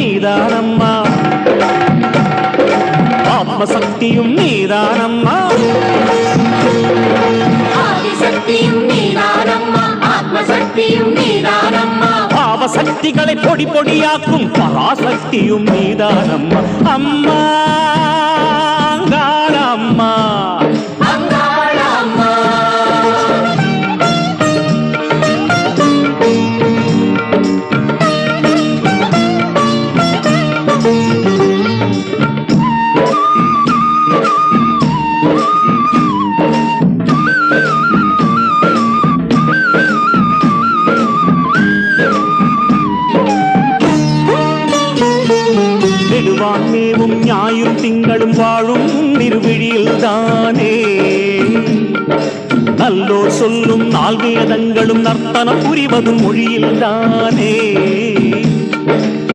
நீதானம்மா ஆத்மசக்தியும் நீதானம்மா ஆதிசக்தியும் நீதானம்மா ஆத்மசக்தியும் நீதானம்மா பாவசக்திகளை பொடி பொடியாக்கும் பராசக்தியும் நீதானம்மா அம்மா அங்காளம்மா அங்காளம்மா நெடுவான்மேவும் ஞாயிறு திங்களும் வாழும் திருவிழியில்தானே நல்லோர் சொல்லும் நால்வேதங்களும் நர்த்தனம் புரிவதும் மொழியில்தானே